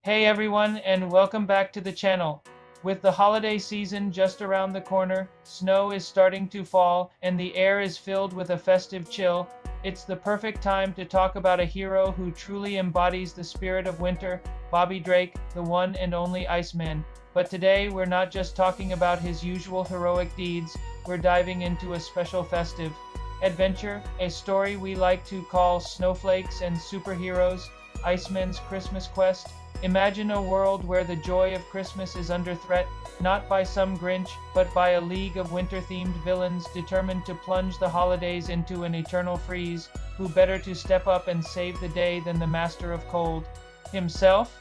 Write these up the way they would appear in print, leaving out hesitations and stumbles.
Hey everyone, and welcome back to the channel. With the holiday season just around the corner, snow is starting to fall, and the air is filled with a festive chill. It's the perfect time to talk about a hero who truly embodies the spirit of winter, Bobby Drake, the one and only Iceman. But today, we're not just talking about his usual heroic deeds, we're diving into a special festive adventure, a story we like to call Snowflakes and Superheroes, Iceman's Christmas Quest. Imagine a world where the joy of Christmas is under threat, not by some Grinch, but by a league of winter-themed villains determined to plunge the holidays into an eternal freeze. Who better to step up and save the day than the Master of Cold himself?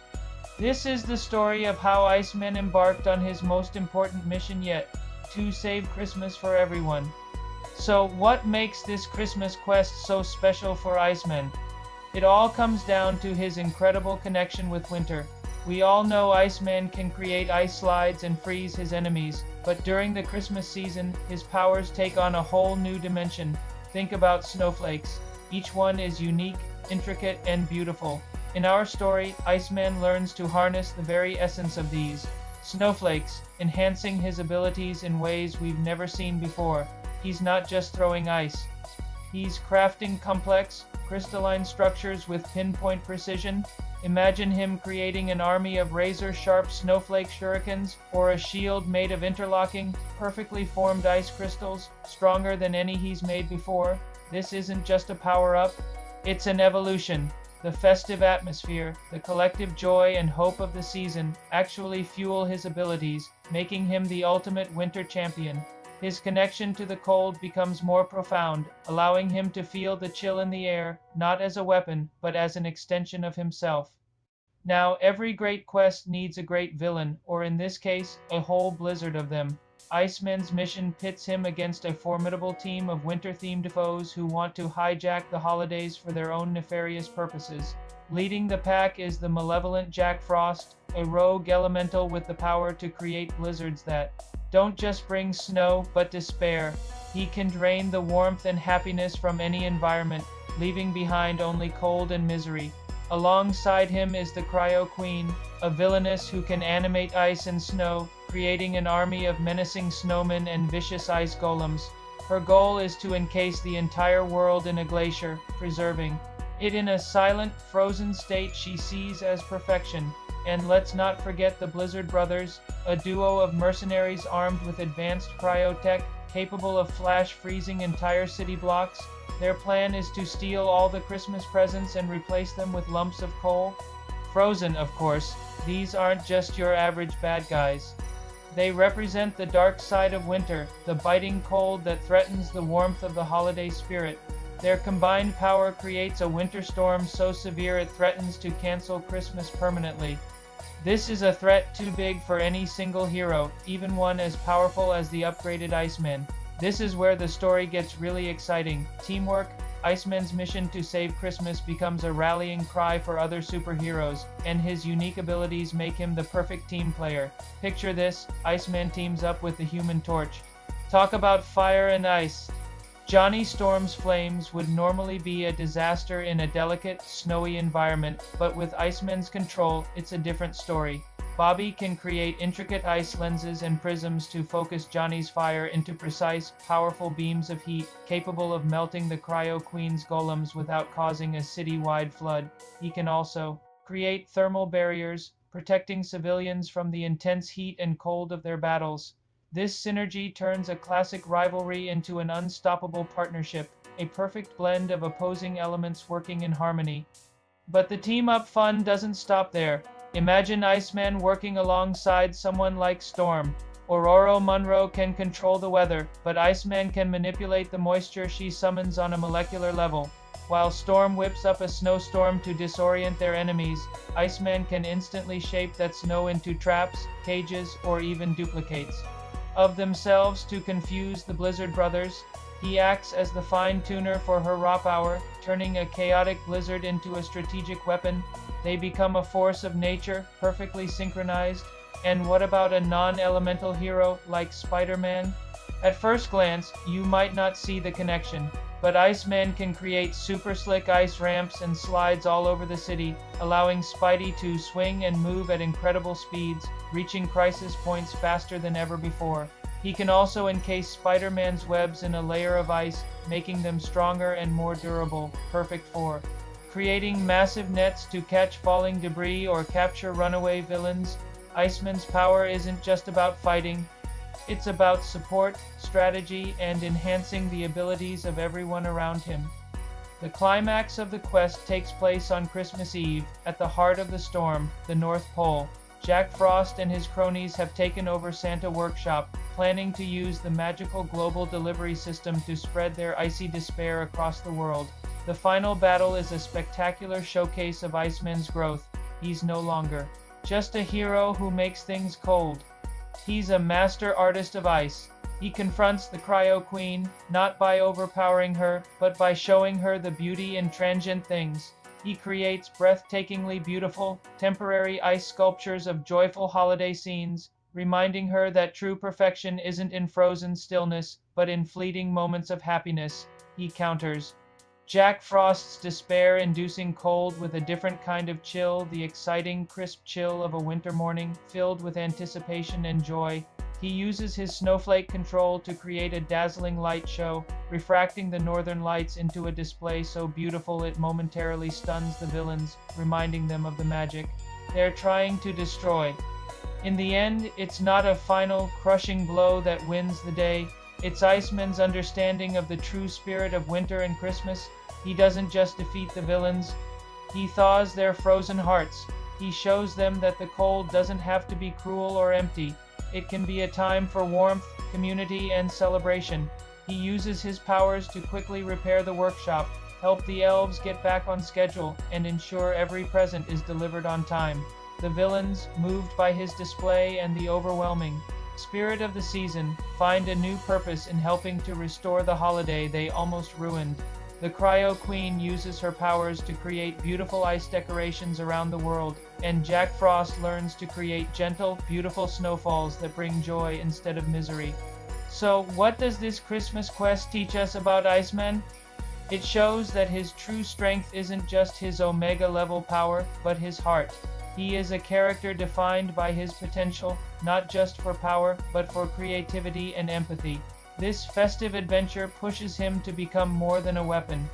This is the story of how Iceman embarked on his most important mission yet, to save Christmas for everyone. So, what makes this Christmas quest so special for Iceman? It all comes down to his incredible connection with winter. We all know Iceman can create ice slides and freeze his enemies, but during the Christmas season, his powers take on a whole new dimension. Think about snowflakes. Each one is unique, intricate, and beautiful. In our story, Iceman learns to harness the very essence of these snowflakes, enhancing his abilities in ways we've never seen before. He's not just throwing ice. He's crafting complex, crystalline structures with pinpoint precision. Imagine him creating an army of razor-sharp snowflake shurikens, or a shield made of interlocking, perfectly formed ice crystals, stronger than any he's made before. This isn't just a power-up, it's an evolution. The festive atmosphere, the collective joy and hope of the season, actually fuel his abilities, making him the ultimate winter champion. His connection to the cold becomes more profound, allowing him to feel the chill in the air, not as a weapon, but as an extension of himself. Now, every great quest needs a great villain, or in this case, a whole blizzard of them. Iceman's mission pits him against a formidable team of winter-themed foes who want to hijack the holidays for their own nefarious purposes. Leading the pack is the malevolent Jack Frost, a rogue elemental with the power to create blizzards that don't just bring snow, but despair. He can drain the warmth and happiness from any environment, leaving behind only cold and misery. Alongside him is the Cryo Queen, a villainess who can animate ice and snow, creating an army of menacing snowmen and vicious ice golems. Her goal is to encase the entire world in a glacier, preserving it in a silent, frozen state she sees as perfection. And let's not forget the Blizzard Brothers, a duo of mercenaries armed with advanced cryotech, capable of flash freezing entire city blocks. Their plan is to steal all the Christmas presents and replace them with lumps of coal. Frozen, of course. These aren't just your average bad guys. They represent the dark side of winter, the biting cold that threatens the warmth of the holiday spirit. Their combined power creates a winter storm so severe it threatens to cancel Christmas permanently. This is a threat too big for any single hero, even one as powerful as the upgraded Iceman. This is where the story gets really exciting. Teamwork. Iceman's mission to save Christmas becomes a rallying cry for other superheroes, and his unique abilities make him the perfect team player. Picture this, Iceman teams up with the Human Torch. Talk about fire and ice. Johnny Storm's flames would normally be a disaster in a delicate, snowy environment, but with Iceman's control, it's a different story. Bobby can create intricate ice lenses and prisms to focus Johnny's fire into precise, powerful beams of heat, capable of melting the Cryo Queen's golems without causing a city-wide flood. He can also create thermal barriers, protecting civilians from the intense heat and cold of their battles. This synergy turns a classic rivalry into an unstoppable partnership, a perfect blend of opposing elements working in harmony. But the team-up fun doesn't stop there. Imagine Iceman working alongside someone like Storm. Aurora Monroe can control the weather, but Iceman can manipulate the moisture she summons on a molecular level. While Storm whips up a snowstorm to disorient their enemies, Iceman can instantly shape that snow into traps, cages, or even duplicates of themselves to confuse the Blizzard Brothers. He acts as the fine-tuner for her raw power, turning a chaotic blizzard into a strategic weapon. They become a force of nature, perfectly synchronized. And what about a non-elemental hero like Spider-Man? At first glance, you might not see the connection. But Iceman can create super slick ice ramps and slides all over the city, allowing Spidey to swing and move at incredible speeds, reaching crisis points faster than ever before. He can also encase Spider-Man's webs in a layer of ice, making them stronger and more durable, perfect for creating massive nets to catch falling debris or capture runaway villains. Iceman's power isn't just about fighting. It's about support, strategy, and enhancing the abilities of everyone around him. The climax of the quest takes place on Christmas Eve, at the heart of the storm, the North Pole. Jack Frost and his cronies have taken over Santa Workshop, planning to use the magical global delivery system to spread their icy despair across the world. The final battle is a spectacular showcase of Iceman's growth. He's no longer just a hero who makes things cold. He's a master artist of ice. He confronts the Cryo Queen, not by overpowering her, but by showing her the beauty in transient things. He creates breathtakingly beautiful, temporary ice sculptures of joyful holiday scenes, reminding her that true perfection isn't in frozen stillness, but in fleeting moments of happiness. He counters Jack Frost's despair-inducing cold with a different kind of chill, the exciting, crisp chill of a winter morning, filled with anticipation and joy. He uses his snowflake control to create a dazzling light show, refracting the northern lights into a display so beautiful it momentarily stuns the villains, reminding them of the magic they're trying to destroy. In the end, it's not a final, crushing blow that wins the day. It's Iceman's understanding of the true spirit of winter and Christmas. He doesn't just defeat the villains, he thaws their frozen hearts. He shows them that the cold doesn't have to be cruel or empty. It can be a time for warmth, community, and celebration. He uses his powers to quickly repair the workshop, help the elves get back on schedule, and ensure every present is delivered on time. The villains, moved by his display and the overwhelming spirit of the season, find a new purpose in helping to restore the holiday they almost ruined. The Cryo Queen uses her powers to create beautiful ice decorations around the world, and Jack Frost learns to create gentle, beautiful snowfalls that bring joy instead of misery. So, what does this Christmas quest teach us about Iceman? It shows that his true strength isn't just his Omega-level power, but his heart. He is a character defined by his potential, not just for power, but for creativity and empathy. This festive adventure pushes him to become more than a weapon.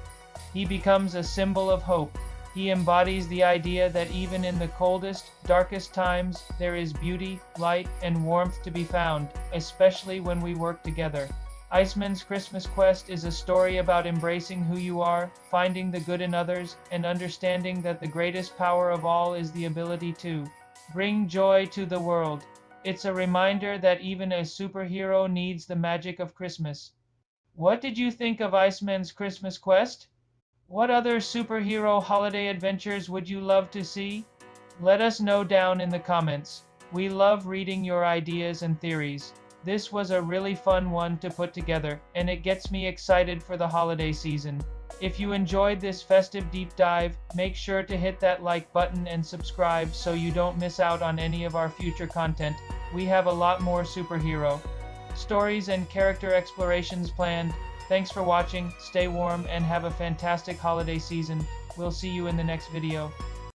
He becomes a symbol of hope. He embodies the idea that even in the coldest, darkest times, there is beauty, light, and warmth to be found, especially when we work together. Iceman's Christmas Quest is a story about embracing who you are, finding the good in others, and understanding that the greatest power of all is the ability to bring joy to the world. It's a reminder that even a superhero needs the magic of Christmas. What did you think of Iceman's Christmas Quest? What other superhero holiday adventures would you love to see? Let us know down in the comments. We love reading your ideas and theories. This was a really fun one to put together, and it gets me excited for the holiday season. If you enjoyed this festive deep dive, make sure to hit that like button and subscribe so you don't miss out on any of our future content. We have a lot more superhero stories and character explorations planned. Thanks for watching, stay warm, and have a fantastic holiday season. We'll see you in the next video.